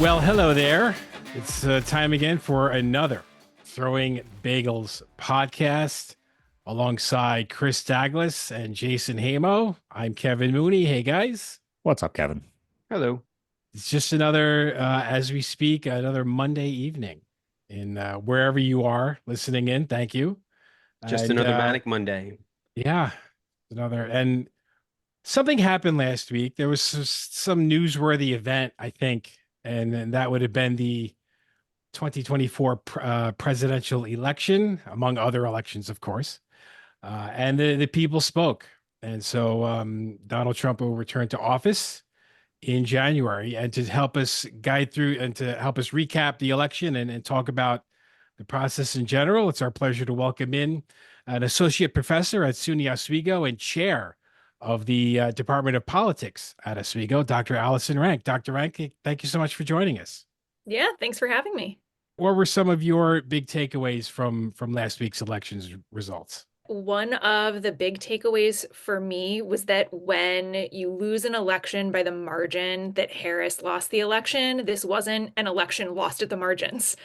Well, hello there. It's time again for another Throwing Bagels podcast alongside Chris Douglas and Jason Hamo. I'm Kevin Mooney. Hey, guys. What's up, Kevin? Hello. It's just another, as we speak, another Monday evening in wherever you are listening in. Thank you. Just And, another manic Monday. Yeah, another. And something happened last week. There was some newsworthy event, I think, and that would have been the 2024 presidential election, among other elections, of course. And the people spoke. And so Donald Trump will return to office in January. And to help us guide through and to help us recap the election and talk about the process in general, it's our pleasure to welcome in an associate professor at SUNY Oswego and chair of the Department of Politics at Oswego, Dr. Allison Rank. Dr. Rank, thank you so much for joining us. Yeah, thanks for having me. What were some of your big takeaways from last week's elections results? One of the big takeaways for me was that when you lose an election by the margin that Harris lost the election, this wasn't an election lost at the margins.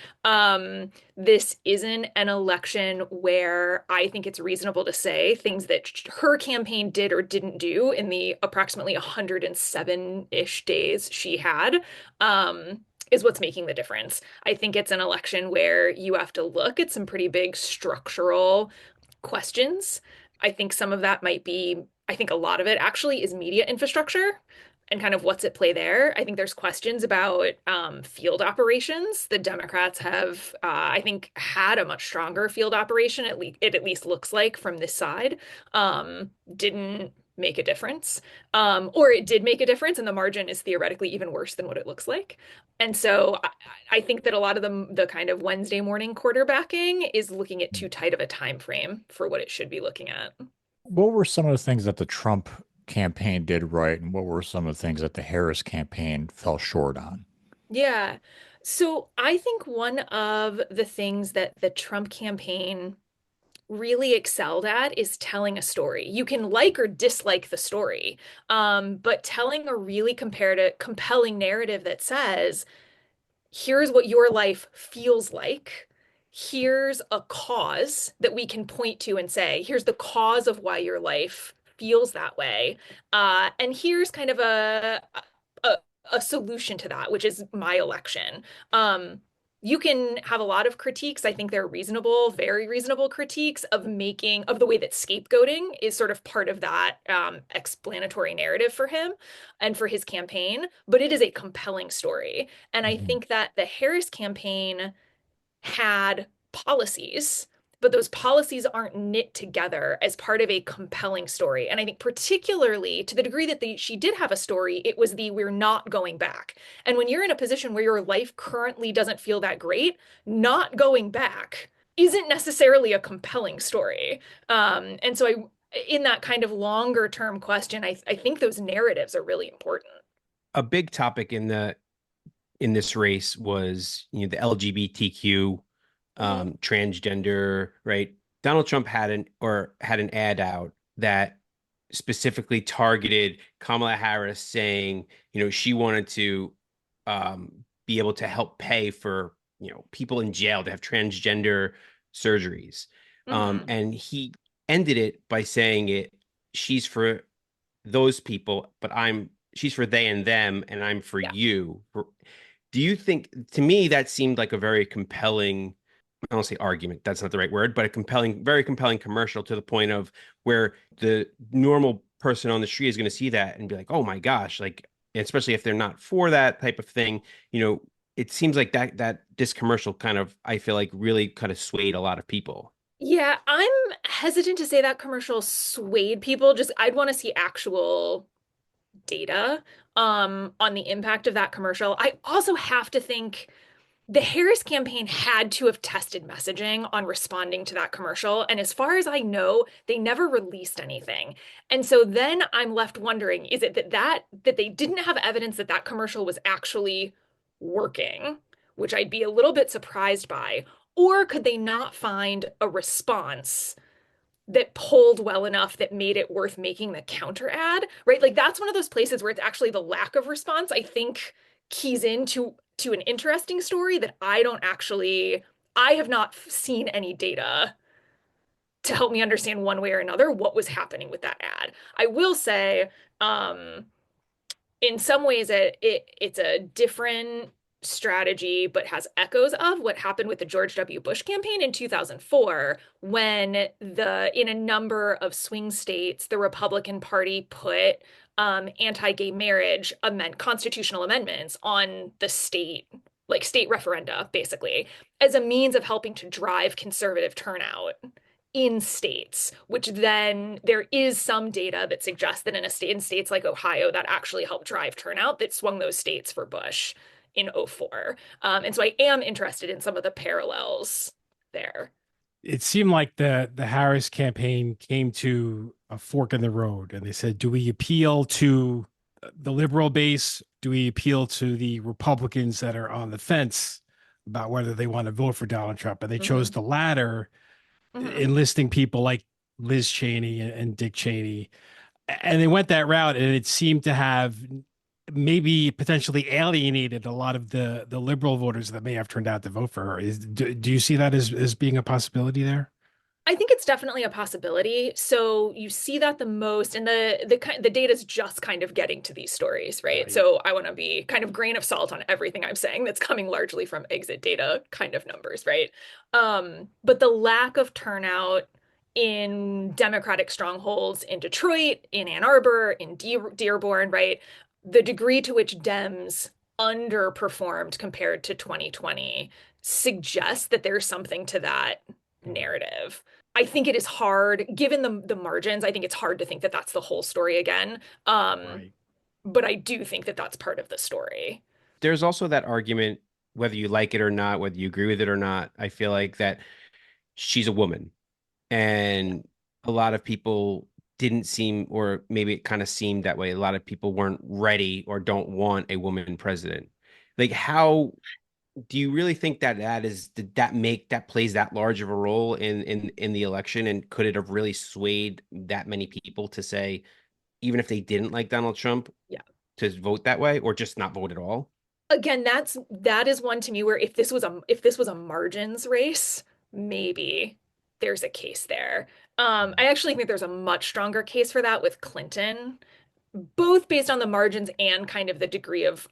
This isn't an election where I think it's reasonable to say things that her campaign did or didn't do in the approximately 107-ish days she had. Is what's making the difference. I think it's an election where you have to look at some pretty big structural questions. I think some of that might be, I think a lot of it actually is media infrastructure and kind of what's at play there. I think there's questions about field operations. The Democrats have, I think, had a much stronger field operation, it at least looks like from this side. Didn't make a difference, or it did make a difference, and the margin is theoretically even worse than what it looks like. And so I think that a lot of the kind of Wednesday morning quarterbacking is looking at too tight of a time frame for what it should be looking at. What were some of the things that the Trump campaign did right, and what were some of the things that the Harris campaign fell short on? Yeah. So I think one of the things that the Trump campaign really excelled at is telling a story. You can like or dislike the story, but telling a really compelling narrative that says, here's what your life feels like. Here's a cause that we can point to and say, here's the cause of why your life feels that way. And here's kind of a, a solution to that, which is my election. You can have a lot of critiques. I think they're reasonable, very reasonable critiques of the way that scapegoating is sort of part of that explanatory narrative for him and for his campaign, but it is a compelling story. And I think that the Harris campaign had policies, but those policies aren't knit together as part of a compelling story. And I think particularly to the degree that she did have a story, it was we're not going back. And when you're in a position where your life currently doesn't feel that great, not going back isn't necessarily a compelling story. And so in that kind of longer term question, I think those narratives are really important. A big topic in this race was, the LGBTQ, transgender, right? Donald Trump had an ad out that specifically targeted Kamala Harris, saying, she wanted to be able to help pay for, people in jail to have transgender surgeries. And he ended it by saying she's for those people, but she's for they and them, and I'm for you. Do you think, to me, that seemed like a very compelling, I don't say argument, that's not the right word, but very compelling commercial, to the point of where the normal person on the street is going to see that and be like, oh my gosh, like, especially if they're not for that type of thing, it seems like that this commercial kind of, I feel like, really kind of swayed a lot of people. Yeah, I'm hesitant to say that commercial swayed people. Just I'd want to see actual data on the impact of that commercial. I also have to think the Harris campaign had to have tested messaging on responding to that commercial. And as far as I know, they never released anything. And so then I'm left wondering, is it that they didn't have evidence that that commercial was actually working, which I'd be a little bit surprised by, or could they not find a response that polled well enough that made it worth making the counter ad, right? Like that's one of those places where it's actually the lack of response, I think, keys into to an interesting story that I have not seen any data to help me understand one way or another what was happening with that ad. I will say, in some ways it's a different strategy, but has echoes of what happened with the George W. Bush campaign in 2004, when in a number of swing states, the Republican Party put anti-gay marriage constitutional amendments on the state referenda, basically, as a means of helping to drive conservative turnout in states, which then there is some data that suggests that in states like Ohio, that actually helped drive turnout, that swung those states for Bush in 04. And so I am interested in some of the parallels there. It seemed like the Harris campaign came to a fork in the road, and they said, do we appeal to the liberal base? Do we appeal to the Republicans that are on the fence about whether they want to vote for Donald Trump? And they chose the latter, enlisting people like Liz Cheney and Dick Cheney. And they went that route, and it seemed to have maybe potentially alienated a lot of the liberal voters that may have turned out to vote for her. Do you see that as being a possibility there? I think it's definitely a possibility. So you see that the most, and the data is just kind of getting to these stories, right? So I want to be kind of grain of salt on everything I'm saying that's coming largely from exit data kind of numbers, right? But the lack of turnout in Democratic strongholds in Detroit, in Ann Arbor, in Dearborn, right? The degree to which Dems underperformed compared to 2020 suggests that there's something to that narrative. I think it is hard, given the margins, I think it's hard to think that that's the whole story again. But I do think that that's part of the story. There's also that argument, whether you like it or not, whether you agree with it or not, I feel like that she's a woman. And a lot of people didn't seem, or maybe it kind of seemed that way. A lot of people weren't ready or don't want a woman president. Like, how do you really think did that plays that large of a role in the election? And could it have really swayed that many people to say, even if they didn't like Donald Trump, to vote that way, or just not vote at all? Again, that is one to me where if this was a margins race, maybe there's a case there. I actually think there's a much stronger case for that with Clinton, both based on the margins and kind of the degree of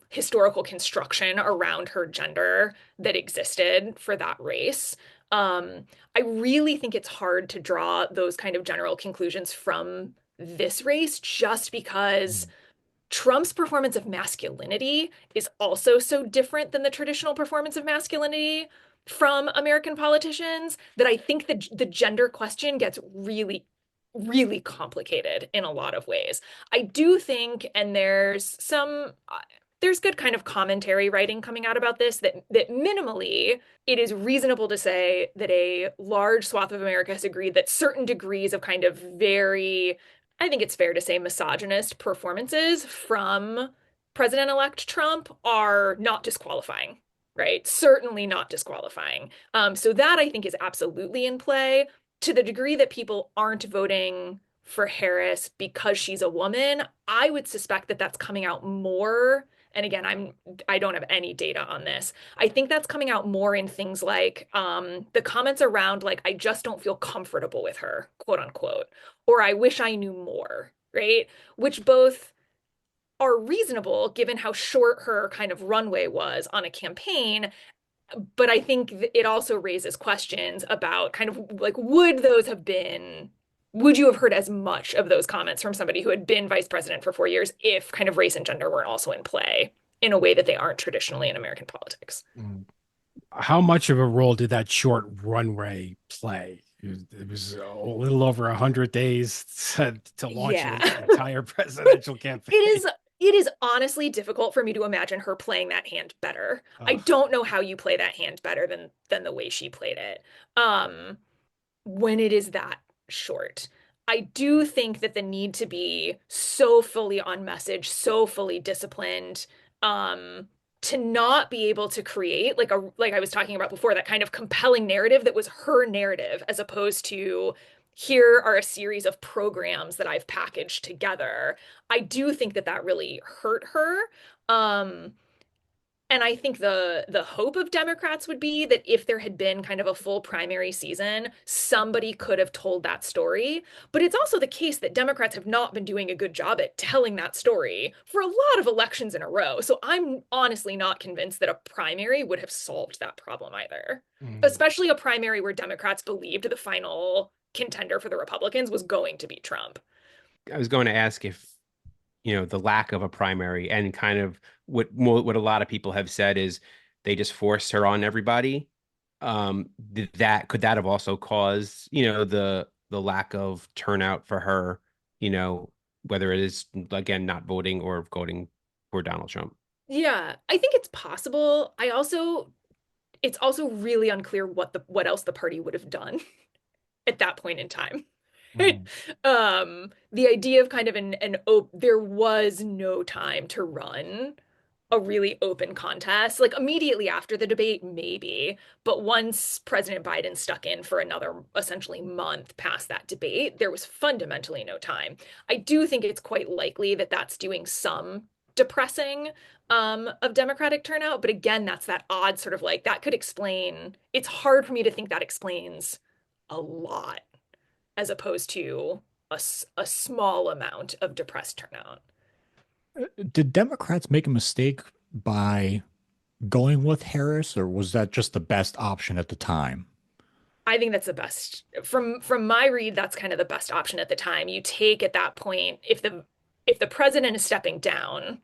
historical construction around her gender that existed for that race. I really think it's hard to draw those kind of general conclusions from this race, just because Trump's performance of masculinity is also so different than the traditional performance of masculinity from American politicians, that I think that the gender question gets really, really complicated in a lot of ways. I do think, and there's good kind of commentary writing coming out about this, that minimally it is reasonable to say that a large swath of America has agreed that certain degrees of kind of very, I think it's fair to say, misogynist performances from President-elect Trump are not disqualifying, right? Certainly not disqualifying. So that I think is absolutely in play. To the degree that people aren't voting for Harris because she's a woman, I would suspect that that's coming out more. And again, I don't have any data on this. I think that's coming out more in things like the comments around, like, I just don't feel comfortable with her, quote unquote, or I wish I knew more, right? Which both are reasonable given how short her kind of runway was on a campaign. But I think it also raises questions about kind of like, would you have heard as much of those comments from somebody who had been vice president for 4 years if kind of race and gender weren't also in play in a way that they aren't traditionally in American politics? How much of a role did that short runway play? It was a little over 100 days to launch an entire presidential campaign. It is honestly difficult for me to imagine her playing that hand better. I don't know how you play that hand better than the way she played it. When it is that short. I do think that the need to be so fully on message, so fully disciplined, to not be able to create like I was talking about before, that kind of compelling narrative that was her narrative, as opposed to, here are a series of programs that I've packaged together. I do think that really hurt her. And I think the hope of Democrats would be that if there had been kind of a full primary season, somebody could have told that story. But it's also the case that Democrats have not been doing a good job at telling that story for a lot of elections in a row. So I'm honestly not convinced that a primary would have solved that problem either, especially a primary where Democrats believed the final contender for the Republicans was going to be Trump. I was going to ask if, the lack of a primary and kind of what a lot of people have said is they just forced her on everybody. Could that have also caused, the lack of turnout for her, whether it is, again, not voting or voting for Donald Trump? Yeah, I think it's possible. It's also really unclear what else the party would have done at that point in time. The idea of kind of there was no time to run a really open contest, like immediately after the debate, maybe, but once President Biden stuck in for another essentially month past that debate, there was fundamentally no time. I do think it's quite likely that that's doing some depressing of Democratic turnout, but again, that's that odd sort of like that could explain. It's hard for me to think that explains a lot as opposed to a small amount of depressed turnout. Did Democrats make a mistake by going with Harris, or was that just the best option at the time? I think that's the best from my read. That's kind of the best option at the time. You take at that point if the president is stepping down,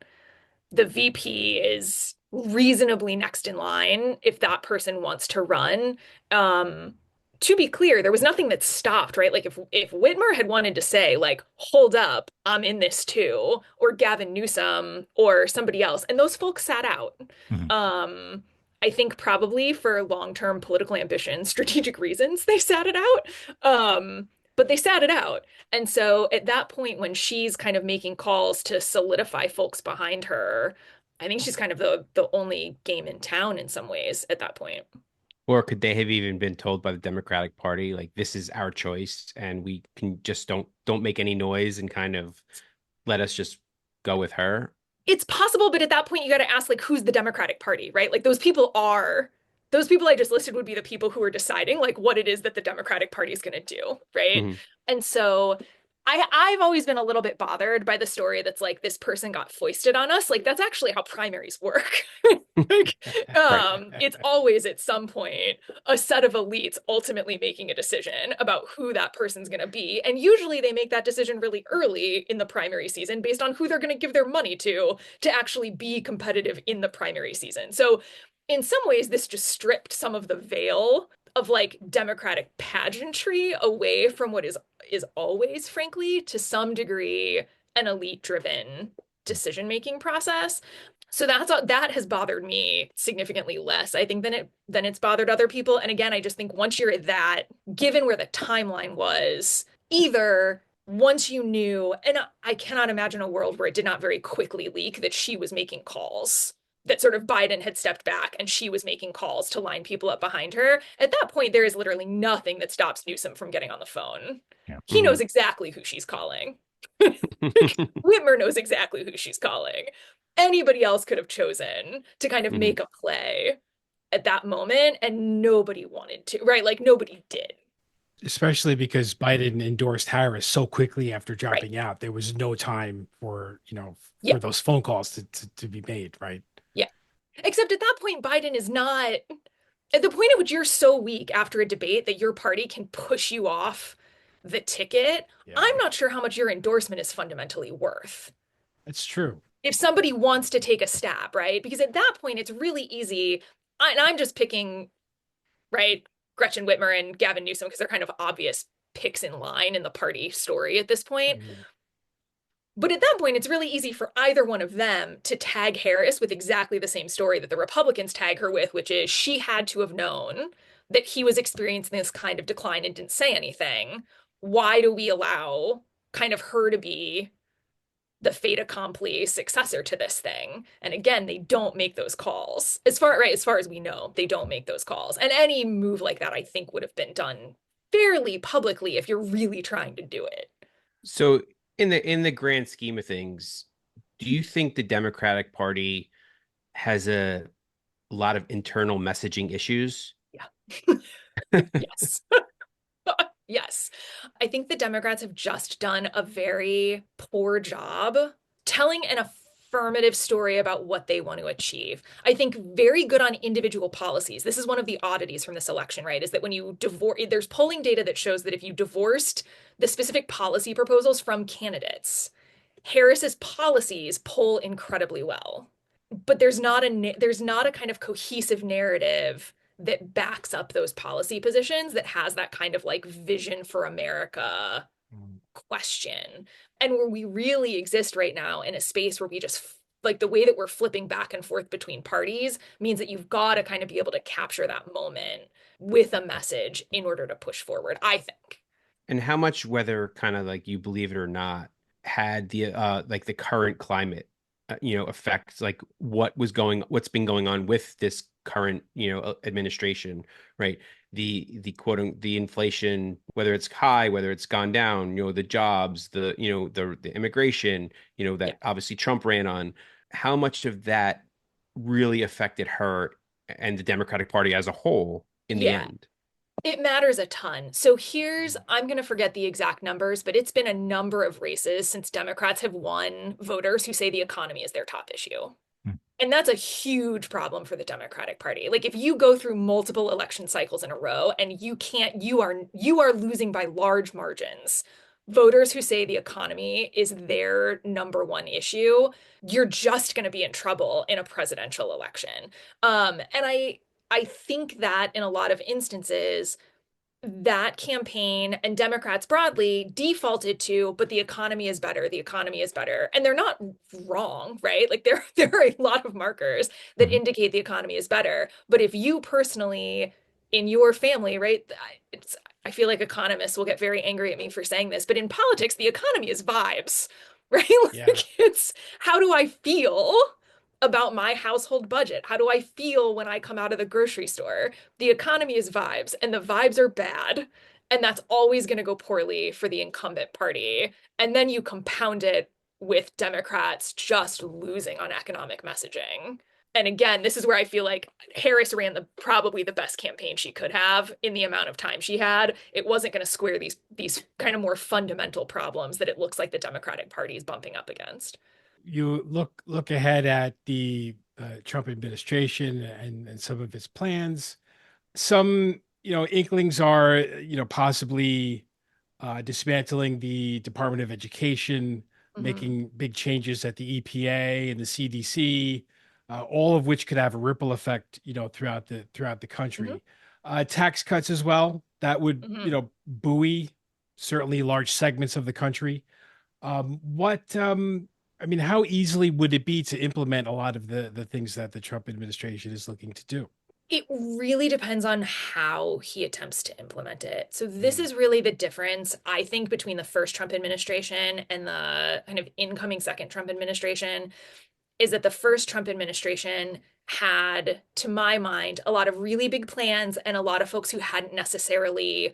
the VP is reasonably next in line if that person wants to run. To be clear, there was nothing that stopped, right? Like if Whitmer had wanted to say, like, hold up, I'm in this too, or Gavin Newsom or somebody else, and those folks sat out. Mhm. I think probably for long-term political ambition, strategic reasons, they sat it out. But they sat it out. And so at that point, when she's kind of making calls to solidify folks behind her, I think she's kind of the only game in town in some ways at that point. Or could they have even been told by the Democratic Party, like, this is our choice and we can just don't make any noise and kind of let us just go with her? It's possible, but at that point you got to ask, like, who's the Democratic Party, right? Like those people I just listed would be the people who are deciding like what it is that the Democratic Party is going to do, right? Mm-hmm. And so I've always been a little bit bothered by the story that's like this person got foisted on us. Like that's actually how primaries work. Like, it's always at some point a set of elites ultimately making a decision about who that person's going to be. And usually they make that decision really early in the primary season based on who they're going to give their money to actually be competitive in the primary season. So in some ways, this just stripped some of the veil of like democratic pageantry away from what is always, frankly, to some degree, an elite-driven decision-making process. So that has bothered me significantly less, I think, than it's bothered other people. And again, I just think once you're at that, given where the timeline was, either once you knew, and I cannot imagine a world where it did not very quickly leak that she was making calls, that sort of Biden had stepped back and she was making calls to line people up behind her. At that point, there is literally nothing that stops Newsom from getting on the phone. Yeah. He knows exactly who she's calling. Whitmer knows exactly who she's calling. Anybody else could have chosen to kind of make a play at that moment, and nobody wanted to, right? Like nobody did. Especially because Biden endorsed Harris so quickly after dropping out. There was no time for, for those phone calls to be made, right? Yeah. Except at that point, Biden is not at the point at which you're so weak after a debate that your party can push you off the ticket. Yeah. I'm not sure how much your endorsement is fundamentally worth. That's true. If somebody wants to take a stab, right? Because at that point, it's really easy. And I'm just picking, right, Gretchen Whitmer and Gavin Newsom because they're kind of obvious picks in line in the party story at this point. Mm-hmm. But at that point, it's really easy for either one of them to tag Harris with exactly the same story that the Republicans tag her with, which is she had to have known that he was experiencing this kind of decline and didn't say anything. Why do we allow kind of her to be the fait accompli successor to this thing? And again, they don't make those calls. As far as we know, they don't make those calls. And any move like that, I think, would have been done fairly publicly if you're really trying to do it. So in the grand scheme of things, do you think the Democratic Party has a a lot of internal messaging issues. Yeah. Yes. Yes. I think the Democrats have just done a very poor job telling an affirmative story about what they want to achieve. I think very good on individual policies. This is one of the oddities from this election, right? Is that when you divorce, there's polling data that shows that if you divorced the specific policy proposals from candidates, Harris's policies poll incredibly well. But there's not a kind of cohesive narrative that backs up those policy positions that has that kind of like vision for America question. And where we really exist right now in a space where we just like the way that we're flipping back and forth between parties means that you've got to kind of be able to capture that moment with a message in order to push forward, I think. And how much, whether kind of like you believe it or not, had the like the current climate affect like what's been going on with this current administration, right? The quote the inflation, whether it's high, whether it's gone down, the jobs, the immigration, that obviously Trump ran on. How much of that really affected her and the Democratic Party as a whole in the end? It matters a ton. So I'm going to forget the exact numbers, but it's been a number of races since Democrats have won voters who say the economy is their top issue. And that's a huge problem for the Democratic Party. Like if you go through multiple election cycles in a row and you are losing by large margins. Voters who say the economy is their number one issue, you're just going to be in trouble in a presidential election. And I think that in a lot of instances, that campaign and Democrats broadly defaulted to, but the economy is better. The economy is better. And they're not wrong, right? Like there are a lot of markers that indicate the economy is better. But if you personally in your family, right? I feel like economists will get very angry at me for saying this, but in politics, the economy is vibes, right? Like it's how do I feel about my household budget? How do I feel when I come out of the grocery store? The economy is vibes, and the vibes are bad. And that's always going to go poorly for the incumbent party. And then you compound it with Democrats just losing on economic messaging. And again, this is where I feel like Harris ran probably the best campaign she could have in the amount of time she had. It wasn't going to square these kind of more fundamental problems that it looks like the Democratic Party is bumping up against. You look ahead at the Trump administration and some of its plans. Some inklings are possibly dismantling the Department of Education, making big changes at the EPA and the CDC, all of which could have a ripple effect throughout the country. Tax cuts as well that would buoy certainly large segments of the country. How easily would it be to implement a lot of the things that the Trump administration is looking to do? It really depends on how he attempts to implement it. So this is really the difference, I think, between the first Trump administration and the kind of incoming second Trump administration, is that the first Trump administration had, to my mind, a lot of really big plans and a lot of folks who hadn't necessarily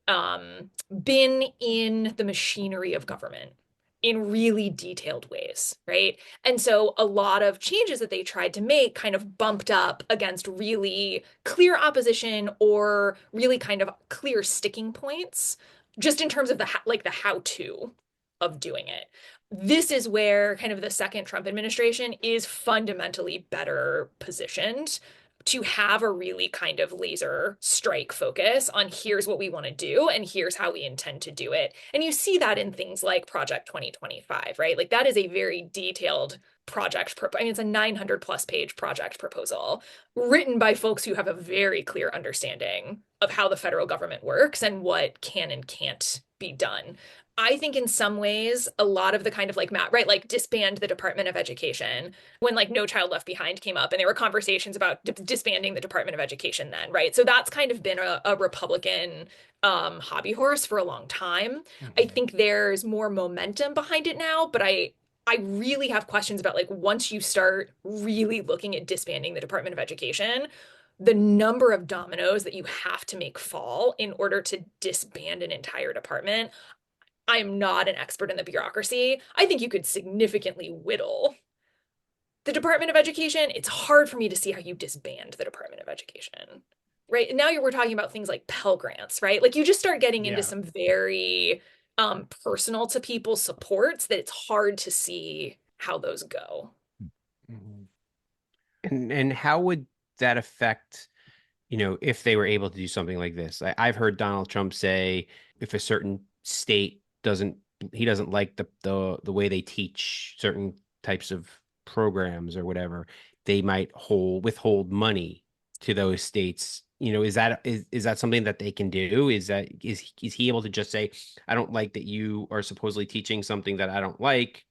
been in the machinery of government in really detailed ways, right? And so a lot of changes that they tried to make kind of bumped up against really clear opposition or really kind of clear sticking points, just in terms of the how-to of doing it. This is where kind of the second Trump administration is fundamentally better positioned to have a really kind of laser strike focus on here's what we want to do and here's how we intend to do it. And you see that in things like Project 2025, right? Like that is a very detailed project. It's a 900 plus page project proposal written by folks who have a very clear understanding of how the federal government works and what can and can't be done. I think in some ways, a lot of the kind of like Matt, right, like disband the Department of Education when like No Child Left Behind came up and there were conversations about disbanding the Department of Education then, right? So that's kind of been a Republican hobby horse for a long time. I think there's more momentum behind it now, but I really have questions about like once you start really looking at disbanding the Department of Education, the number of dominoes that you have to make fall in order to disband an entire department. I'm not an expert in the bureaucracy. I think you could significantly whittle the Department of Education, it's hard for me to see how you disband the Department of Education, right? And now we're talking about things like Pell Grants, right? Like you just start getting into some very personal to people supports that it's hard to see how those go. And how would that affect, if they were able to do something like this? I've heard Donald Trump say if a certain state he doesn't like the way they teach certain types of programs or whatever, they might withhold money to those states. Is that something that they can do? Is he able to just say, I don't like that you are supposedly teaching something that I don't like.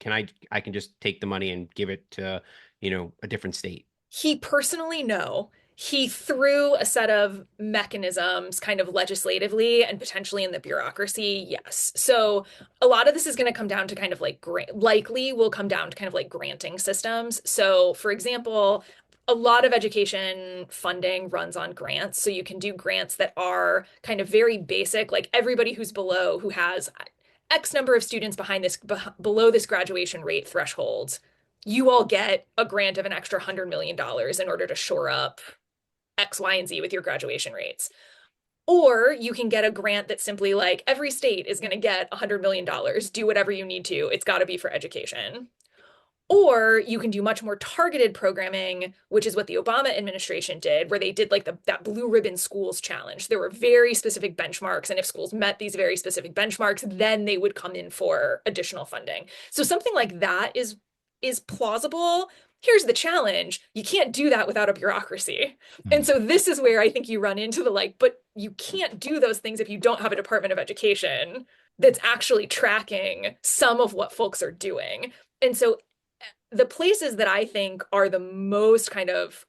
I can just take the money and give it to, a different state? He personally, no. He threw a set of mechanisms kind of legislatively and potentially in the bureaucracy, yes. So a lot of this is going to come down to kind of like likely will come down to kind of like granting systems. So for example, a lot of education funding runs on grants. So you can do grants that are kind of very basic, like everybody who's below, who has X number of students below this graduation rate threshold, you all get a grant of an extra $100 million in order to shore up X, Y, and Z with your graduation rates. Or you can get a grant that's simply like every state is going to get $100 million. Do whatever you need to. It's got to be for education. Or you can do much more targeted programming, which is what the Obama administration did, where they did like that blue ribbon schools challenge. There were very specific benchmarks, and if schools met these very specific benchmarks, then they would come in for additional funding. So something like that is plausible. Here's the challenge. You can't do that without a bureaucracy. And so this is where I think you run into the but you can't do those things if you don't have a Department of Education that's actually tracking some of what folks are doing. And so the places that I think are the most kind of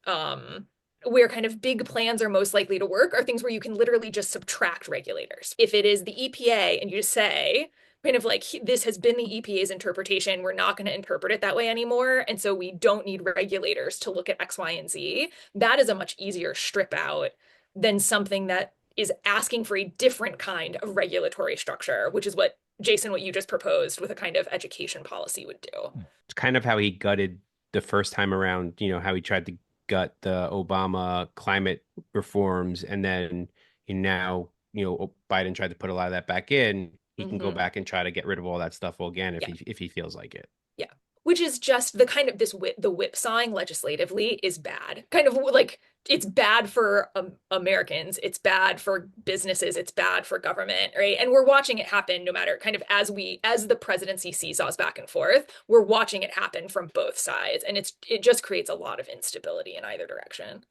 where kind of big plans are most likely to work are things where you can literally just subtract regulators. If it is the EPA and you just say, kind of like, this has been the EPA's interpretation, we're not going to interpret it that way anymore, and so we don't need regulators to look at X, Y, and Z, that is a much easier strip out than something that is asking for a different kind of regulatory structure, which is what you just proposed with a kind of education policy would do. It's kind of how he gutted the first time around, how he tried to gut the Obama climate reforms, and then now, Biden tried to put a lot of that back in. He can go back and try to get rid of all that stuff again if he feels like it. Yeah. Which is just the kind of the whipsawing legislatively is bad. Kind of like it's bad for Americans, it's bad for businesses, it's bad for government, right? And we're watching it happen no matter kind of as the presidency seesaws back and forth, we're watching it happen from both sides. And it just creates a lot of instability in either direction.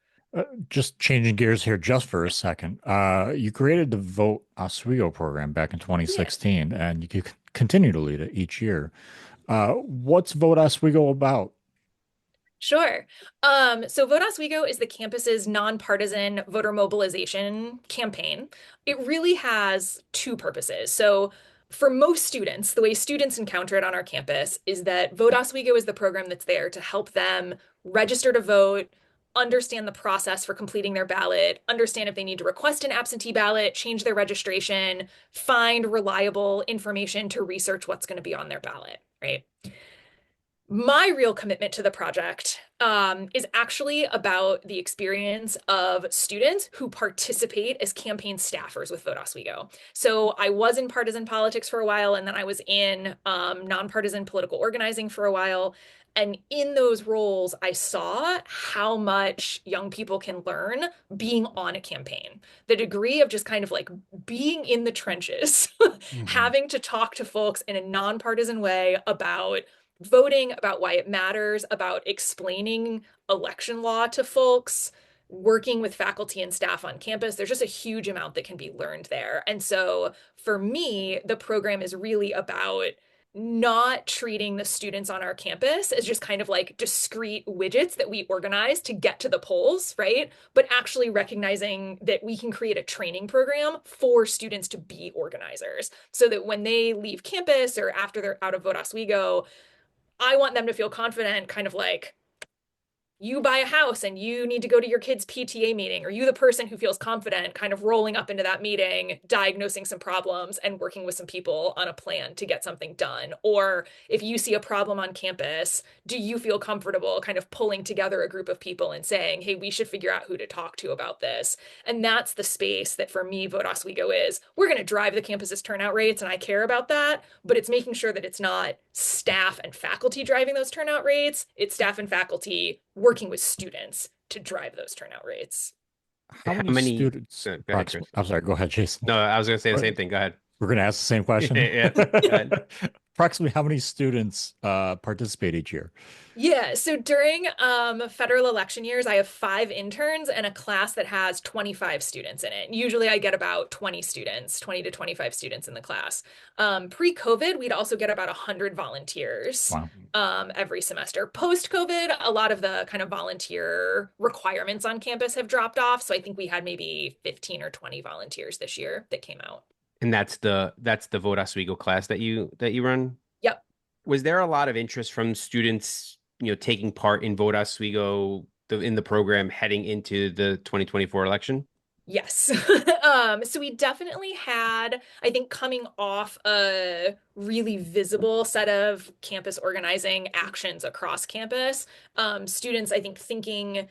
Just changing gears here just for a second. You created the Vote Oswego program back in 2016, and you continue to lead it each year. What's Vote Oswego about? Sure. So Vote Oswego is the campus's nonpartisan voter mobilization campaign. It really has two purposes. So for most students, the way students encounter it on our campus is that Vote Oswego is the program that's there to help them register to vote, understand the process for completing their ballot, understand if they need to request an absentee ballot, change their registration, find reliable information to research what's going to be on their ballot, right? My real commitment to the project is actually about the experience of students who participate as campaign staffers with Vote Oswego. So I was in partisan politics for a while, and then I was in nonpartisan political organizing for a while. And in those roles, I saw how much young people can learn being on a campaign. The degree of just kind of like being in the trenches, having to talk to folks in a nonpartisan way about voting, about why it matters, about explaining election law to folks, working with faculty and staff on campus. There's just a huge amount that can be learned there. And so for me, the program is really about not treating the students on our campus as just kind of like discrete widgets that we organize to get to the polls, right? But actually recognizing that we can create a training program for students to be organizers so that when they leave campus or after they're out of Vote Oswego, I want them to feel confident, kind of like, you buy a house and you need to go to your kid's PTA meeting? Are you the person who feels confident kind of rolling up into that meeting, diagnosing some problems and working with some people on a plan to get something done? Or if you see a problem on campus, do you feel comfortable kind of pulling together a group of people and saying, hey, we should figure out who to talk to about this? And that's the space that for me, Vote Oswego is. We're going to drive the campus's turnout rates, and I care about that, but it's making sure that it's not staff and faculty driving those turnout rates. It's staff and faculty working with students to drive those turnout rates. How many students? Go ahead, Chris. I'm sorry. Go ahead, Jason. No, I was going to say the same thing. Go ahead. We're going to ask the same question. Yeah, go ahead. Approximately how many students participate each year? Yeah, so during federal election years, I have 5 interns and a class that has 25 students in it. Usually I get about 20 students, 20 to 25 students in the class. Pre-COVID, we'd also get about 100 volunteers every semester. Post-COVID, a lot of the kind of volunteer requirements on campus have dropped off. So I think we had maybe 15 or 20 volunteers this year that came out. And that's the Vote Oswego class that you run? Yep. Was there a lot of interest from students, taking part in Vote Oswego in the program heading into the 2024 election? Yes. So we definitely had, I think, coming off a really visible set of campus organizing actions across campus, students, I think, thinking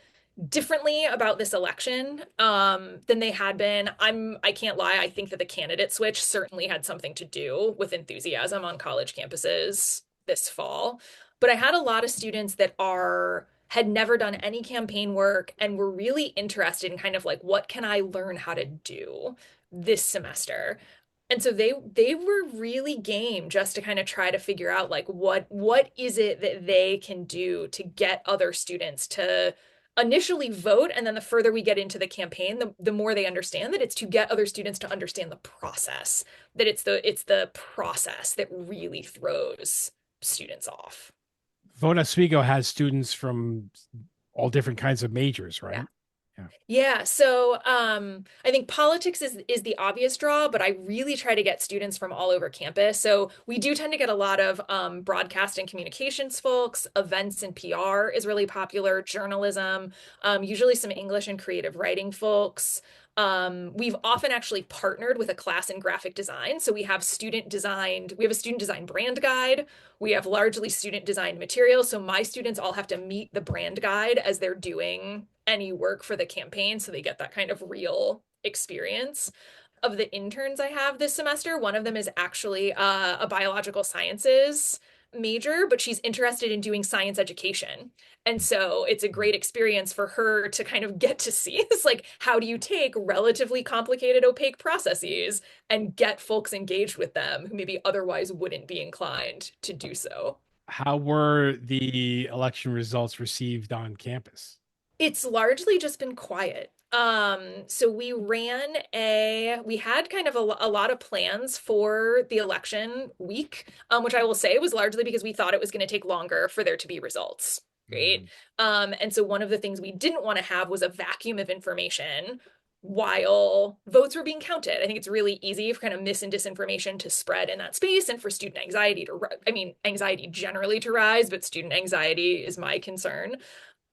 differently about this election than they had been. I can't lie, I think that the candidate switch certainly had something to do with enthusiasm on college campuses this fall. But I had a lot of students that had never done any campaign work and were really interested in kind of like, what can I learn how to do this semester? And so they were really game just to kind of try to figure out like what is it that they can do to get other students to initially vote, and then the further we get into the campaign, the more they understand that it's to get other students to understand the process, that it's the process that really throws students off. Vote Oswego has students from all different kinds of majors, right? Yeah, so I think politics is the obvious draw, but I really try to get students from all over campus. So we do tend to get a lot of broadcast and communications folks. Events and PR is really popular. Journalism, usually some English and creative writing folks. We've often actually partnered with a class in graphic design. So we have a student designed brand guide. We have largely student designed materials. So my students all have to meet the brand guide as they're doing any work for the campaign. So they get that kind of real experience. Of the interns I have this semester, one of them is actually a biological sciences major, but she's interested in doing science education. And so it's a great experience for her to kind of get to see this, like, how do you take relatively complicated, opaque processes and get folks engaged with them who maybe otherwise wouldn't be inclined to do so? How were the election results received on campus? It's largely just been quiet. So we had kind of a lot of plans for the election week, which I will say was largely because we thought it was going to take longer for there to be results. Right. And so one of the things we didn't want to have was a vacuum of information while votes were being counted. I think it's really easy for kind of mis and disinformation to spread in that space and for student anxiety anxiety generally to rise, but student anxiety is my concern.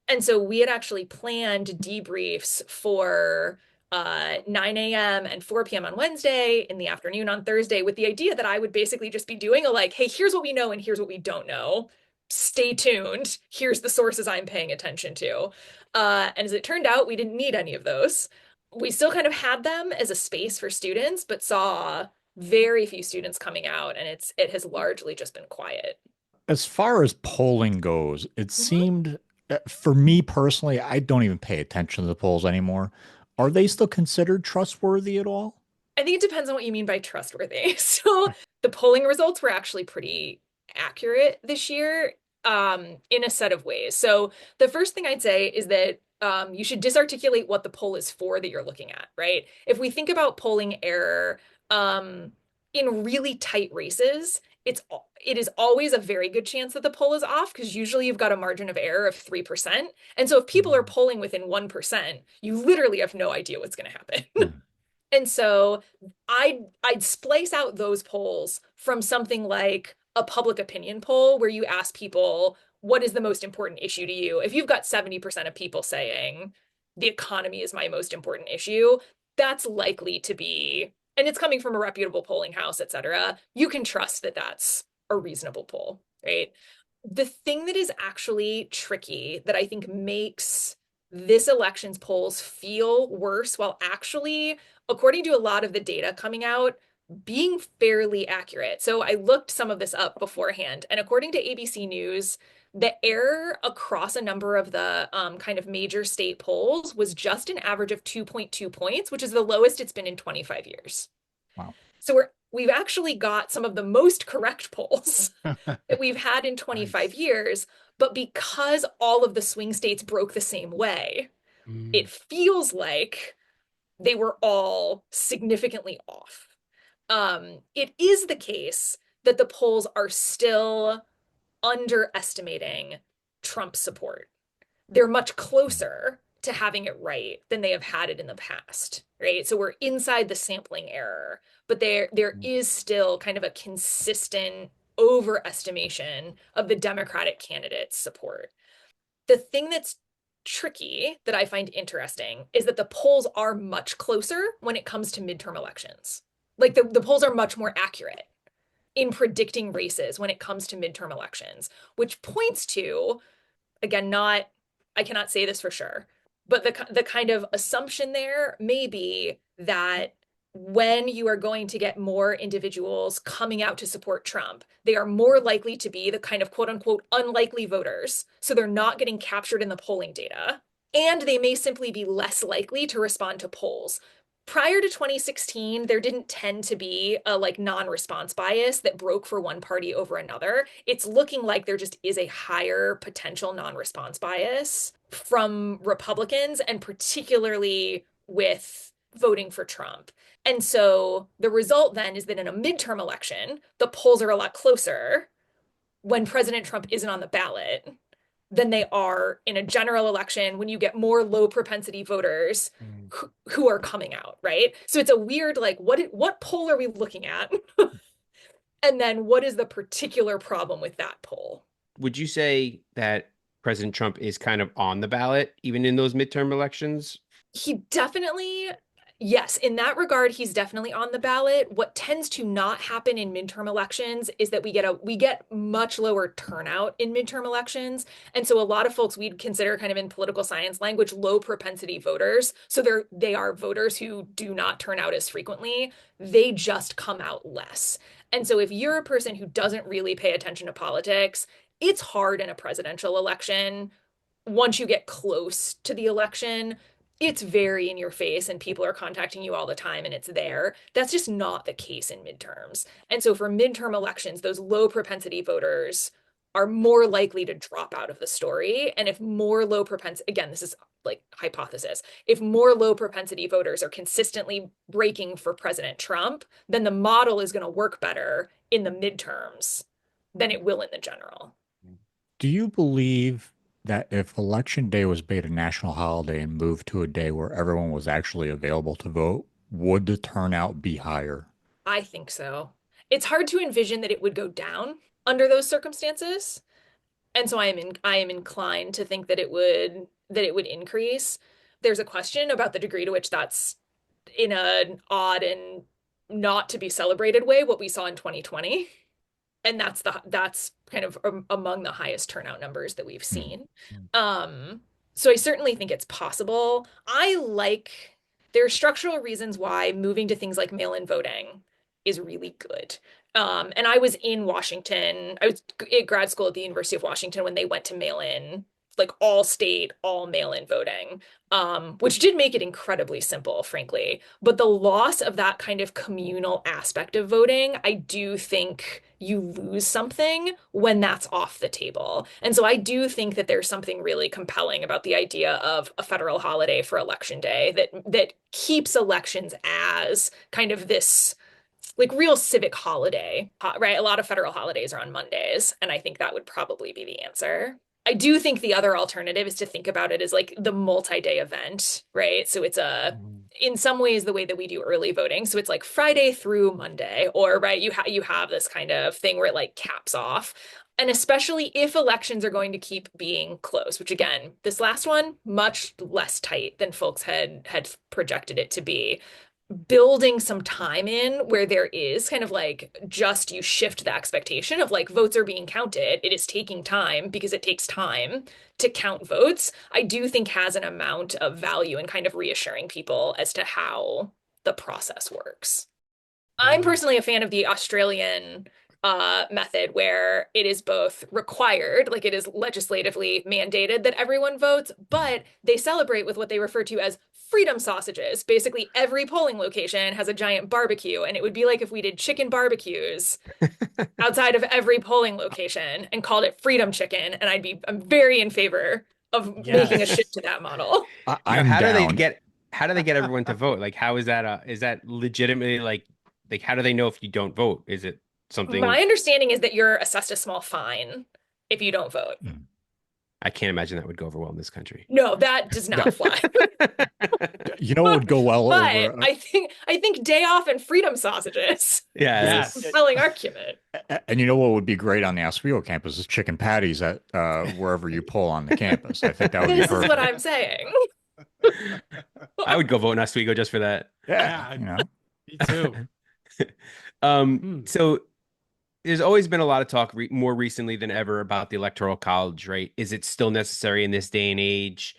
And so we had actually planned debriefs for 9 a.m. and 4 p.m. on Wednesday, in the afternoon on Thursday, with the idea that I would basically just be doing hey, here's what we know and here's what we don't know. Stay tuned. Here's the sources I'm paying attention to. And as it turned out, we didn't need any of those. We still kind of had them as a space for students, but saw very few students coming out, and it has largely just been quiet. As far as polling goes, it seemed, for me personally, I don't even pay attention to the polls anymore. Are they still considered trustworthy at all? I think it depends on what you mean by trustworthy. So the polling results were actually pretty accurate this year, in a set of ways. So the first thing I'd say is that you should disarticulate what the poll is for that you're looking at, right? If we think about polling error, in really tight races, it is always a very good chance that the poll is off, because usually you've got a margin of error of 3%. And so if people are polling within 1%, you literally have no idea what's going to happen. And so I'd splice out those polls from something like a public opinion poll where you ask people, what is the most important issue to you? If you've got 70% of people saying the economy is my most important issue, that's likely to be, and it's coming from a reputable polling house, et cetera, you can trust that that's a reasonable poll, right? The thing that is actually tricky that I think makes this election's polls feel worse while actually, according to a lot of the data coming out, being fairly accurate. So I looked some of this up beforehand, and according to ABC News, the error across a number of the kind of major state polls was just an average of 2.2 points, which is the lowest it's been in 25 years. Wow. So we've actually got some of the most correct polls that we've had in 25 Nice. years, but because all of the swing states broke the same way, it feels like they were all significantly off. It is the case that the polls are still underestimating Trump support. They're much closer to having it right than they have had it in the past, right? So we're inside the sampling error, but there is still kind of a consistent overestimation of the Democratic candidate's support. The thing that's tricky that I find interesting is that the polls are much closer when it comes to midterm elections. Like the polls are much more accurate in predicting races when it comes to midterm elections, which points to, again, I cannot say this for sure, but the kind of assumption there may be that when you are going to get more individuals coming out to support Trump, they are more likely to be the kind of quote unquote unlikely voters. So they're not getting captured in the polling data. And they may simply be less likely to respond to polls. Prior to 2016, there didn't tend to be a like non-response bias that broke for one party over another. It's looking like there just is a higher potential non-response bias from Republicans, and particularly with voting for Trump. And so the result then is that in a midterm election, the polls are a lot closer when President Trump isn't on the ballot than they are in a general election when you get more low propensity voters who are coming out, right? So it's a weird, like, what poll are we looking at? And then what is the particular problem with that poll? Would you say that President Trump is kind of on the ballot, even in those midterm elections? He definitely, yes, in that regard, he's definitely on the ballot. What tends to not happen in midterm elections is that we get much lower turnout in midterm elections. And so a lot of folks we'd consider kind of in political science language low propensity voters. So they are voters who do not turn out as frequently. They just come out less. And so if you're a person who doesn't really pay attention to politics, it's hard in a presidential election. Once you get close to the election, it's very in your face and people are contacting you all the time and it's there. That's just not the case in midterms. And so for midterm elections, those low propensity voters are more likely to drop out of the story. And if more low propensity, again, this is like hypothesis, if more low propensity voters are consistently breaking for President Trump, then the model is going to work better in the midterms than it will in the general. Do you believe that if election day was made a national holiday and moved to a day where everyone was actually available to vote, would the turnout be higher? I think so. It's hard to envision that it would go down under those circumstances. And so I am inclined to think that it would increase. There's a question about the degree to which that's in an odd and not to be celebrated way what we saw in 2020. And that's kind of among the highest turnout numbers that we've seen. So I certainly think it's possible. There are structural reasons why moving to things like mail-in voting is really good. And I was in Washington. I was at grad school at the University of Washington when they went to mail-in, like all state, all mail-in voting, which did make it incredibly simple, frankly. But the loss of that kind of communal aspect of voting, I do think you lose something when that's off the table. And so I do think that there's something really compelling about the idea of a federal holiday for Election Day that keeps elections as kind of this like real civic holiday, right? A lot of federal holidays are on Mondays, and I think that would probably be the answer. I do think the other alternative is to think about it as like the multi-day event, right? So in some ways the way that we do early voting. So it's like Friday through Monday, or right, you have this kind of thing where it like caps off. And especially if elections are going to keep being close, which again, this last one, much less tight than folks had projected it to be. Building some time in where there is kind of like just you shift the expectation of like votes are being counted. It is taking time because it takes time to count votes. I do think has an amount of value in kind of reassuring people as to how the process works. I'm personally a fan of the Australian method where it is both required, like it is legislatively mandated that everyone votes, but they celebrate with what they refer to as freedom sausages. Basically, every polling location has a giant barbecue, and it would be like if we did chicken barbecues outside of every polling location and called it freedom chicken, and I'm very in favor of making a shift to that model. I'm how down. how do they get everyone to vote? Like, how is that legitimately like how do they know if you don't vote? Is it something? My understanding is that you're assessed a small fine if you don't vote. I can't imagine that would go over well in this country. No, that does not fly. You know what would go well But over? I think day off and freedom sausages. Yeah. Yes. Compelling argument. And you know what would be great on the Oswego campus is chicken patties at wherever you pull on the campus. I think that would be This perfect. is what I'm saying. I would go vote in Oswego just for that. Yeah, Yeah. you know. Me too. So there's always been a lot of talk more recently than ever about the Electoral College, right? Is it still necessary in this day and age?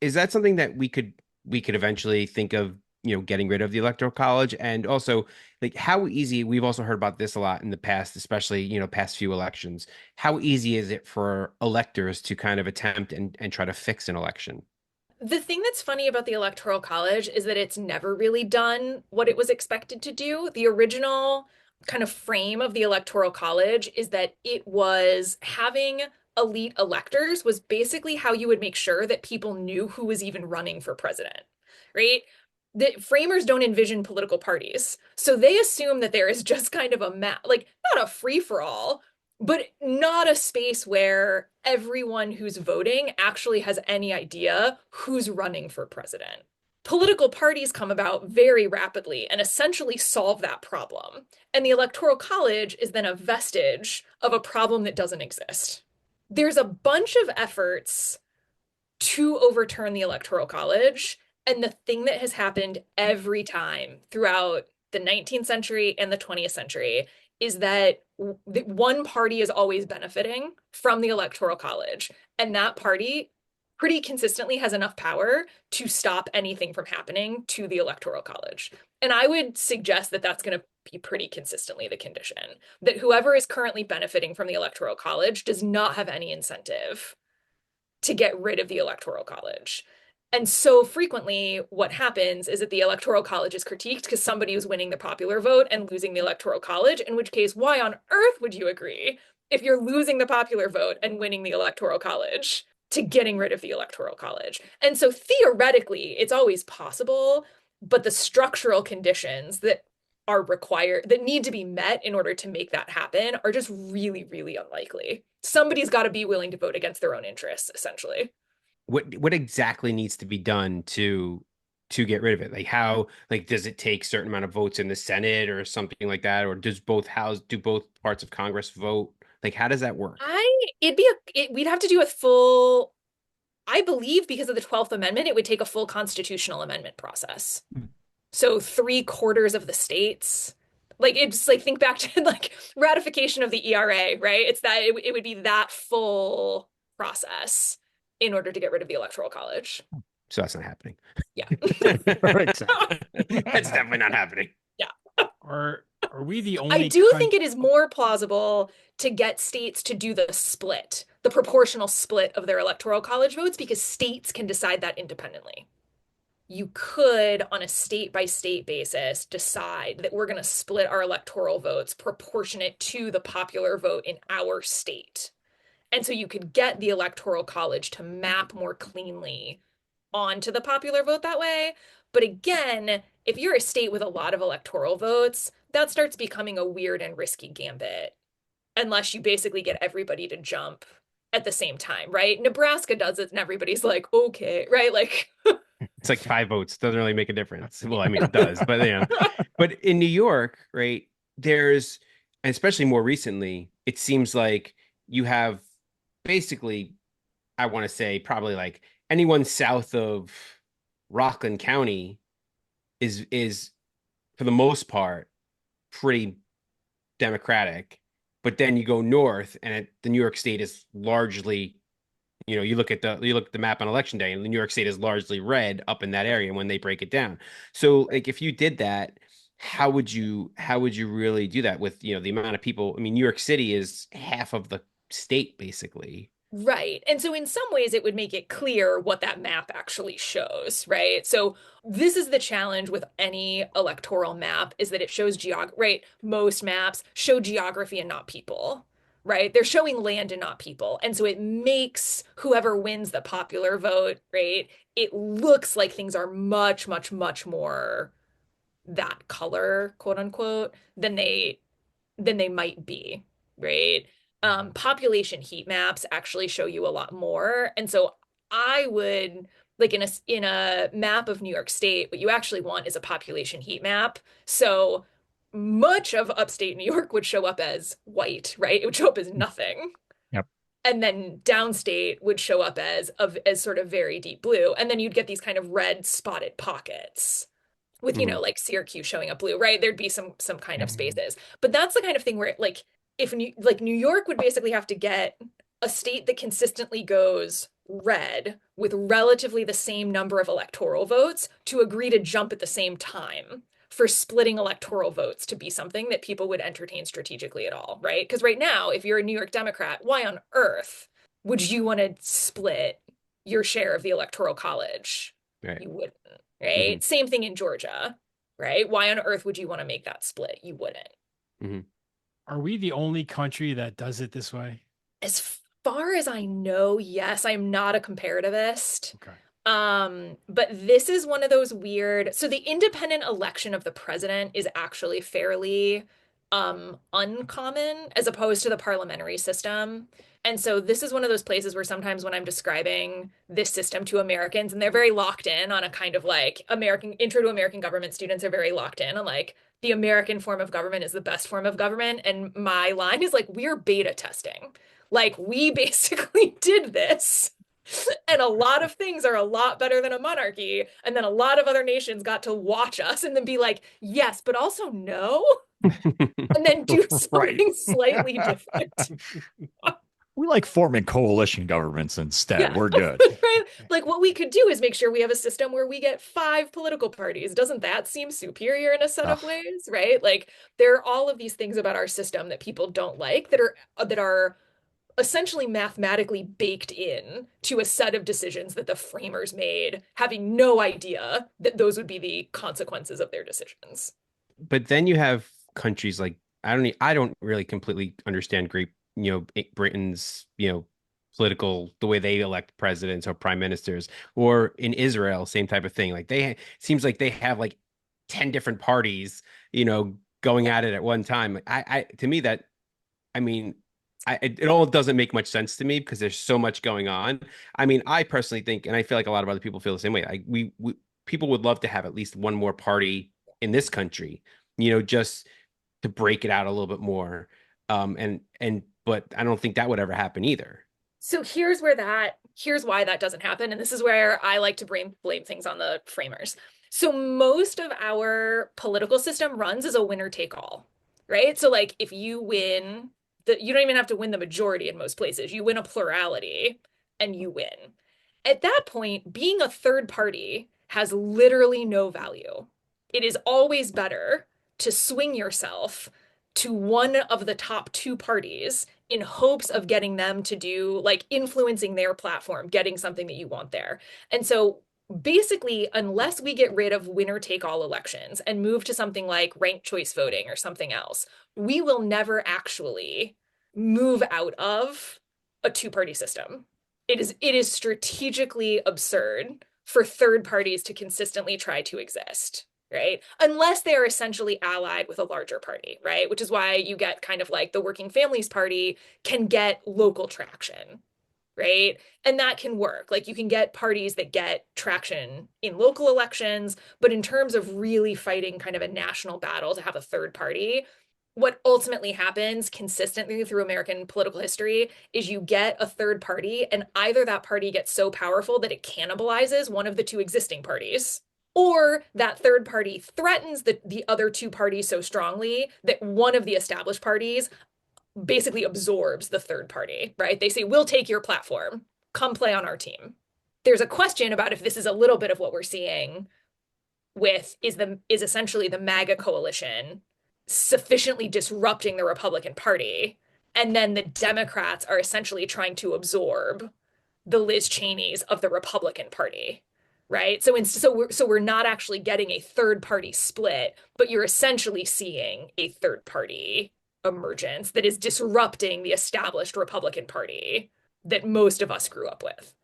Is that something that we could eventually think of, getting rid of the Electoral College? And also, like, how easy, we've also heard about this a lot in the past, especially, past few elections. How easy is it for electors to kind of attempt and try to fix an election? The thing that's funny about the Electoral College is that it's never really done what it was expected to do. The original kind of frame of the Electoral College is that it was having elite electors was basically how you would make sure that people knew who was even running for president, right? The framers don't envision political parties. So they assume that there is just kind of like not a free for all, but not a space where everyone who's voting actually has any idea who's running for president. Political parties come about very rapidly and essentially solve that problem. And the Electoral College is then a vestige of a problem that doesn't exist. There's a bunch of efforts to overturn the Electoral College. And the thing that has happened every time throughout the 19th century and the 20th century is that one party is always benefiting from the Electoral College. And that party pretty consistently has enough power to stop anything from happening to the Electoral College. And I would suggest that that's going to be pretty consistently the condition, that whoever is currently benefiting from the Electoral College does not have any incentive to get rid of the Electoral College. And so frequently what happens is that the Electoral College is critiqued because somebody was winning the popular vote and losing the Electoral College, in which case, why on earth would you agree if you're losing the popular vote and winning the Electoral College to getting rid of the Electoral College? And so theoretically, it's always possible, but the structural conditions that are required, that need to be met in order to make that happen are just really, really unlikely. Somebody's got to be willing to vote against their own interests, essentially. What exactly needs to be done to get rid of it? Like, how, like, does it take certain amount of votes in the Senate or something like that? Or do both parts of Congress vote? Like, how does that work? We'd have to do a full, I believe because of the 12th Amendment, it would take a full constitutional amendment process. So 3/4 of the states, like it's like, think back to like ratification of the ERA, right? It's that it would be that full process in order to get rid of the Electoral College. So that's not happening. Yeah. That's definitely not happening. Yeah. Are we the only I do think it is more plausible to get states to do the split, the proportional split of their Electoral College votes, because states can decide that independently. You could, on a state-by-state basis, decide that we're going to split our electoral votes proportionate to the popular vote in our state. And so you could get the Electoral College to map more cleanly onto the popular vote that way. But again, if you're a state with a lot of electoral votes, that starts becoming a weird and risky gambit, unless you basically get everybody to jump at the same time, right? Nebraska does it and everybody's like, okay, right? Like It's like 5 votes. Doesn't really make a difference. Well, I mean, it does, but but in New York, right, there's, and especially more recently, it seems like you have basically, I want to say probably like anyone south of Rockland County is for the most part pretty Democratic. But then you go north, and the New York State is largely, you look at the map on election day, and the New York State is largely red up in that area when they break it down. So like if you did that, how would you really do that with, the amount of people? I mean, New York City is half of the state basically. Right. And so in some ways it would make it clear what that map actually shows, right? So this is the challenge with any electoral map is that it shows right? Most maps show geography and not people, right? They're showing land and not people. And so it makes whoever wins the popular vote, right? It looks like things are much, much, much more that color, quote unquote, than they might be, right? Population heat maps actually show you a lot more. And so I would like in a map of New York State, what you actually want is a population heat map. So much of upstate New York would show up as white, right? It would show up as nothing. Yep. And then downstate would show up as sort of very deep blue. And then you'd get these kind of red spotted pockets with, like Syracuse showing up blue, right? There'd be some kind of spaces. But that's the kind of thing where like if New York would basically have to get a state that consistently goes red with relatively the same number of electoral votes to agree to jump at the same time for splitting electoral votes to be something that people would entertain strategically at all, right? Because right now, if you're a New York Democrat, why on earth would you want to split your share of the Electoral College? Right. You wouldn't, right? Same thing in Georgia, right? Why on earth would you want to make that split? You wouldn't. Are we the only country that does it this way? As far as I know, yes, I'm not a comparativist. Okay. But this is one of those weird. So the independent election of the president is actually fairly uncommon as opposed to the parliamentary system. And so this is one of those places where sometimes when I'm describing this system to Americans, and they're very locked in on a kind of like American intro to American government, students are very locked in on like the American form of government is the best form of government. And my line is like, we're beta testing. Like we basically did this. And a lot of things are a lot better than a monarchy. And then a lot of other nations got to watch us and then be like, yes, but also no. And then do something slightly different. We like forming coalition governments instead. Yeah. We're good. Right? Like what we could do is make sure we have a system where we get 5 political parties. Doesn't that seem superior in a set of ways, right? Like there are all of these things about our system that people don't like that are essentially mathematically baked in to a set of decisions that the framers made, having no idea that those would be the consequences of their decisions. But then you have countries like I don't really completely understand Britain's political, the way they elect presidents or prime ministers, or in Israel, same type of thing. Like seems like they have like 10 different parties, going at it at one time. To me that, I mean, it all doesn't make much sense to me because there's so much going on. I mean, I personally think, and I feel like a lot of other people feel the same way. We people would love to have at least one more party in this country, just to break it out a little bit more. But I don't think that would ever happen either. So here's why that doesn't happen. And this is where I like to blame things on the framers. So most of our political system runs as a winner take all, right? So like if you win, you don't even have to win the majority in most places. You win a plurality and you win. At that point, being a third party has literally no value. It is always better to swing yourself to one of the top 2 parties in hopes of getting them to do, like influencing their platform, getting something that you want there. And so basically, unless we get rid of winner take all elections and move to something like ranked choice voting or something else, we will never actually move out of a 2-party system. It is strategically absurd for third parties to consistently try to exist, right? Unless they are essentially allied with a larger party, right? Which is why you get kind of like the Working Families Party can get local traction, right? And that can work. Like you can get parties that get traction in local elections, but in terms of really fighting kind of a national battle to have a third party, what ultimately happens consistently through American political history is you get a third party, and either that party gets so powerful that it cannibalizes one of the two existing parties, or that third party threatens the other two parties so strongly that one of the established parties basically absorbs the third party, right? They say, we'll take your platform, come play on our team. There's a question about if this is a little bit of what we're seeing with is essentially the MAGA coalition sufficiently disrupting the Republican Party, and then the Democrats are essentially trying to absorb the Liz Cheneys of the Republican Party, right? So we're not actually getting a third party split, but you're essentially seeing a third party emergence that is disrupting the established Republican Party that most of us grew up with.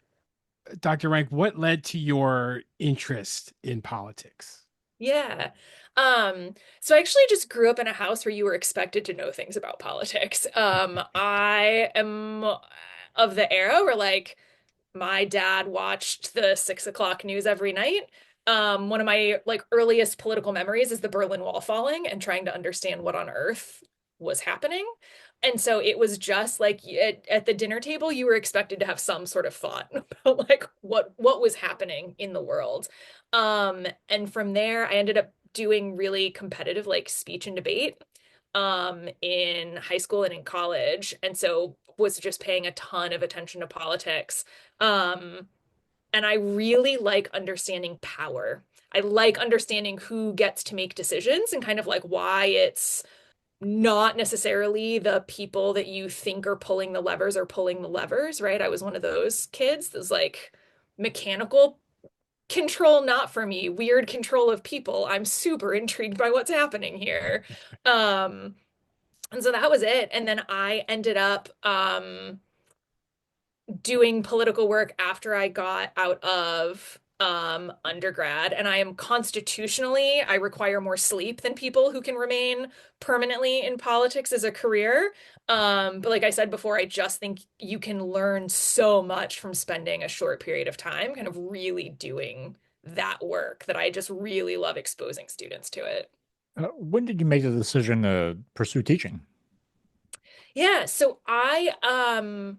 Dr. Rank, what led to your interest in politics? Yeah. So I actually just grew up in a house where you were expected to know things about politics. I am of the era where like my dad watched the 6 o'clock news every night. One of my like earliest political memories is the Berlin Wall falling and trying to understand what on earth was happening. And so it was just like at the dinner table, you were expected to have some sort of thought about like what was happening in the world. And from there, I ended up doing really competitive like speech and debate in high school and in college. And so was just paying a ton of attention to politics. And I really like understanding power. I like understanding who gets to make decisions and kind of like why it's not necessarily the people that you think are pulling the levers or pulling the levers, right? I was one of those kids that's like mechanical control, not for me, weird control of people. I'm super intrigued by what's happening here. And so that was it. And then I ended up doing political work after I got out of undergrad. And I am constitutionally, I require more sleep than people who can remain permanently in politics as a career. But like I said before, I just think you can learn so much from spending a short period of time kind of really doing that work that I just really love exposing students to it. When did you make the decision to pursue teaching? Yeah, so I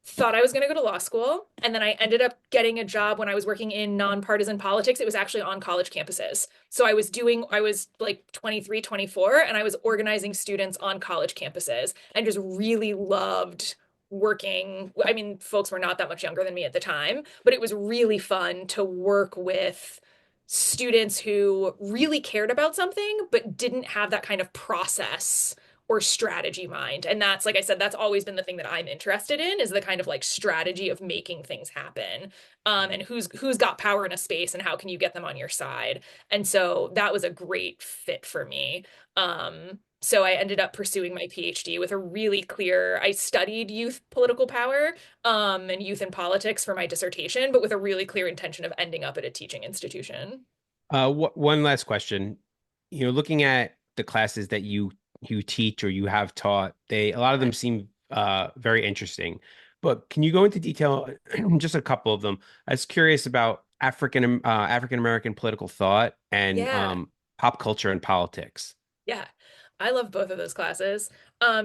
thought I was going to go to law school, and then I ended up getting a job when I was working in nonpartisan politics. It was actually on college campuses. So I was like 23, 24, and I was organizing students on college campuses and just really loved working. I mean, folks were not that much younger than me at the time, but it was really fun to work with students who really cared about something, but didn't have that kind of process or strategy mind. And that's, like I said, that's always been the thing that I'm interested in, is the kind of like strategy of making things happen. And who's got power in a space and how can you get them on your side. And so that was a great fit for me. So I ended up pursuing my PhD with a really clear, I studied youth political power and youth and politics for my dissertation, but with a really clear intention of ending up at a teaching institution. One last question. Looking at the classes that you teach or you have taught, a lot of them seem very interesting. But can you go into detail, just a couple of them? I was curious about African American political thought and Yeah. pop culture and politics. Yeah, I love both of those classes.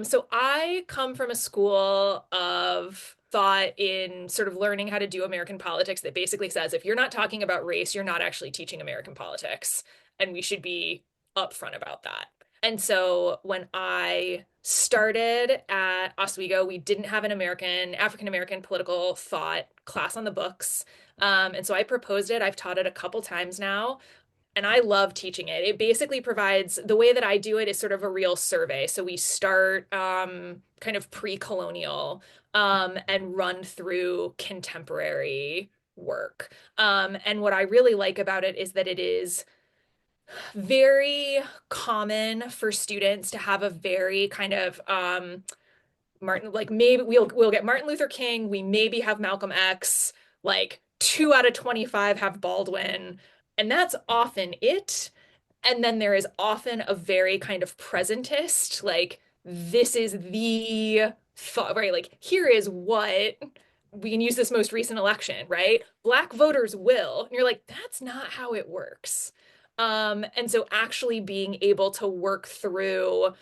So I come from a school of thought in sort of learning how to do American politics that basically says if you're not talking about race, you're not actually teaching American politics. And we should be upfront about that. And so when I started at Oswego, we didn't have an African American political thought class on the books. And so I proposed it. I've taught it a couple times now, and I love teaching it. It basically provides, the way that I do it is sort of a real survey. So we start kind of pre-colonial and run through contemporary work. And what I really like about it is that it is very common for students to have a very kind of Martin, like maybe we'll get Martin Luther King, we maybe have Malcolm X, like 2 out of 25 have Baldwin, and that's often it. And then there is often a very kind of presentist, like this is the thought, right? Like here is what we can use this most recent election, right? Black voters will. And you're like, that's not how it works. And so actually being able to work through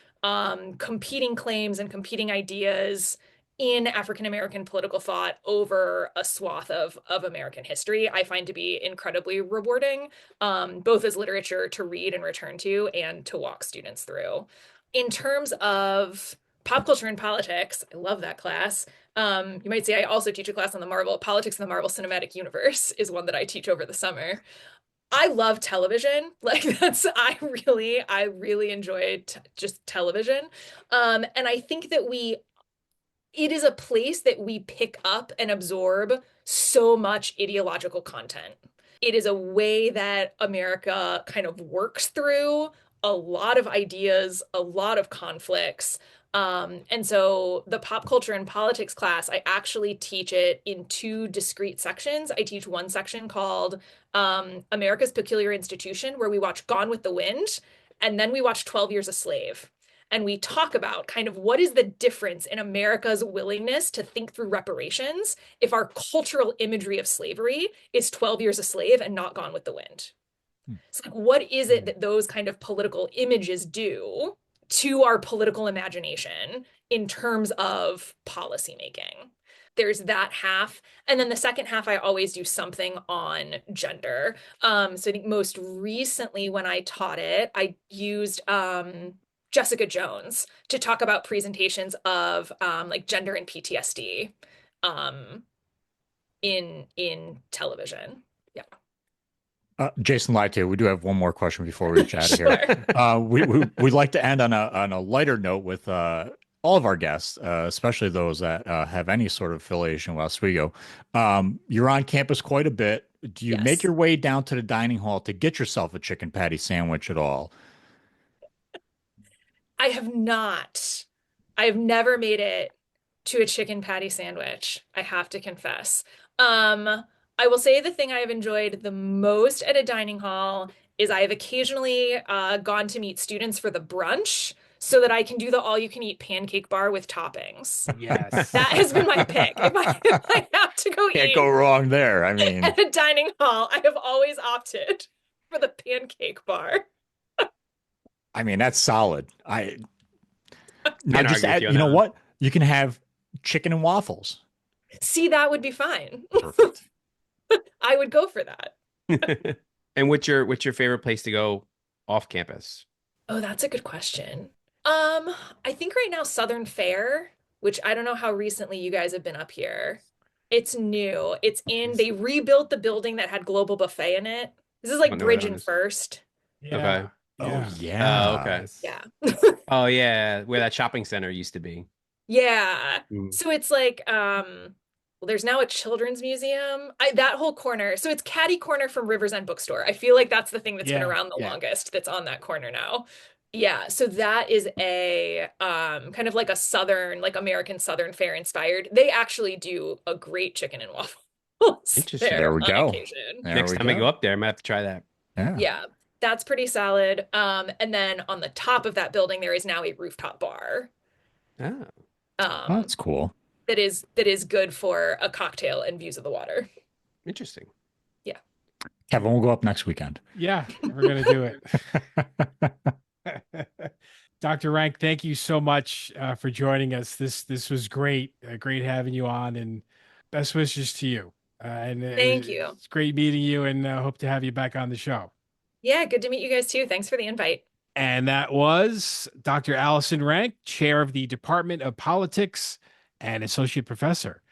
competing claims and competing ideas in African American political thought over a swath of American history, I find to be incredibly rewarding, both as literature to read and return to and to walk students through. In terms of pop culture and politics, I love that class. You might say I also teach a class on the Marvel Politics in the Marvel Cinematic Universe is one that I teach over the summer. I love television. Like I really enjoy just television. And I think that it is a place that we pick up and absorb so much ideological content. It is a way that America kind of works through a lot of ideas, a lot of conflicts. And so the pop culture and politics class, I actually teach it in two discrete sections. I teach one section called America's Peculiar Institution, where we watch Gone with the Wind, and then we watch 12 Years a Slave. And we talk about kind of what is the difference in America's willingness to think through reparations if our cultural imagery of slavery is 12 Years a Slave and not Gone with the Wind. It's like, what is it that those kind of political images do to our political imagination in terms of policymaking? There's that half. And then the second half, I always do something on gender. So I think most recently when I taught it, I used Jessica Jones to talk about presentations of like gender and PTSD in television. Yeah. Jason lied to you. We do have one more question before we chat Sure. here. We'd like to end on a lighter note with all of our guests, especially those that have any sort of affiliation with Oswego. You're on campus quite a bit. Do you make your way down to the dining hall to get yourself a chicken patty sandwich at all? I have not. I have never made it to a chicken patty sandwich, I have to confess. I will say the thing I have enjoyed the most at a dining hall is I have occasionally gone to meet students for the brunch so that I can do the all-you-can-eat pancake bar with toppings. Yes. That has been my pick. If I have to go Can't eat go wrong there. I mean, at a dining hall, I have always opted for the pancake bar. I mean that's solid. Now Can't just argue with add, you on you know that. what? You can have chicken and waffles. See, that would be fine. Perfect. I would go for that. And what's your favorite place to go off campus? Oh, that's a good question. I think right now Southern Fare, which I don't know how recently you guys have been up here. It's new. They rebuilt the building that had Global Buffet in it. This is I like know where Bridge that and is. First. Yeah. Oh Yeah. yeah. Oh, okay. Yeah. Oh yeah, where that shopping center used to be. Yeah. Mm. So it's like, well, there's now a children's museum. That whole corner. So it's catty corner from Rivers End Bookstore. I feel like that's the thing that's been Yeah, around the yeah. longest that's on that corner now. Yeah, so that is a kind of like a Southern, like American Southern fare inspired. They actually do a great chicken and waffles Interesting. there There we on go. occasion. There Next we time I go up there, I might have to try that. Yeah. Yeah, that's pretty solid. And then on the top of that building, there is now a rooftop bar. Oh. Oh, Um, that's cool. that is good for a cocktail and views of the water. Interesting. Kevin, we'll go up next weekend. Yeah, we're gonna do it. Dr. Rank, thank you so much for joining us. This was great. Great having you on, and best wishes to you. Thank you. It's great meeting you, and hope to have you back on the show. Yeah, good to meet you guys too. Thanks for the invite. And that was Dr. Allison Rank, chair of the Department of Politics and associate professor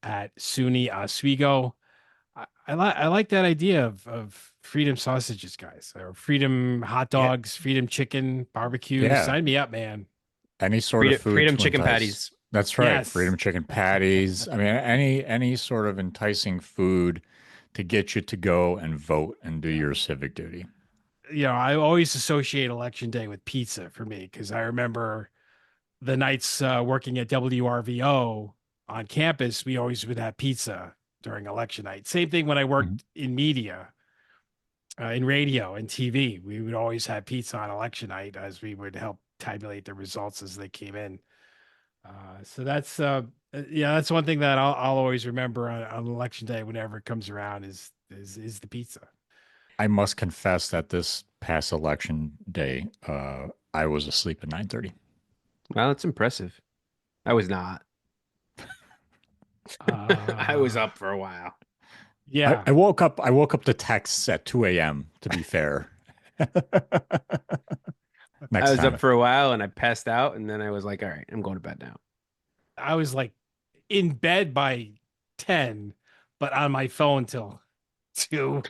at SUNY Oswego. I like that idea of freedom sausages, guys, or freedom hot dogs, freedom chicken, barbecue. Yeah. Sign me up, man. Any sort of food. Freedom to chicken entice. patties. That's right. Yes. Freedom chicken patties. I mean, any sort of enticing food to get you to go and vote and do your civic duty. You know, I always associate election day with pizza for me because I remember the nights working at WRVO on campus, we always would have pizza during election night. Same thing when I worked in media, in radio and TV. We would always have pizza on election night as we would help tabulate the results as they came in. So that's Yeah, that's one thing that I'll always remember on election day whenever it comes around is the pizza. I must confess that this past election day, I was asleep at 9:30. Well, it's impressive. I was not. I was up for a while. Yeah. I woke up. I woke up to texts at 2 a.m. To be fair. Next I was time. up for a while and I passed out, and then I was like, all right, I'm going to bed now. I was like in bed by 10, but on my phone till 2.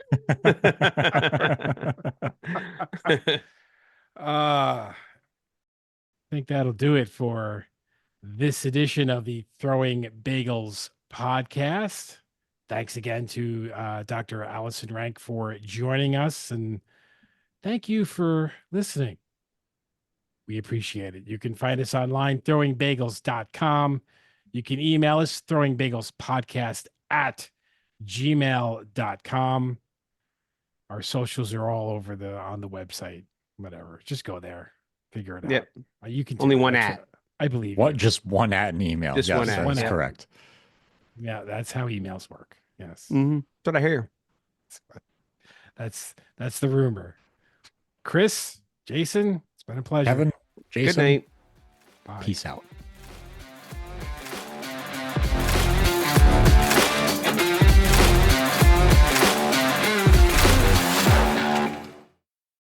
I think that'll do it for this edition of the Throwing Bagels podcast. Thanks again to Dr. Allison Rank for joining us, and thank you for listening. We appreciate it. You can find us online, throwingbagels.com. You can email us, throwingbagelspodcast@gmail.com. Our socials are all over on the website. Whatever. Just go there. Figure it out. Yep. You can do Only it. one at. I believe What? you. Just one at an email. Just yes, one at, that's yeah. correct. Yeah, that's how emails work. Yes. Mm-hmm. That's what I hear. That's the rumor. Chris, Jason, it's been a pleasure. Kevin, Good Jason, night. Bye. peace out.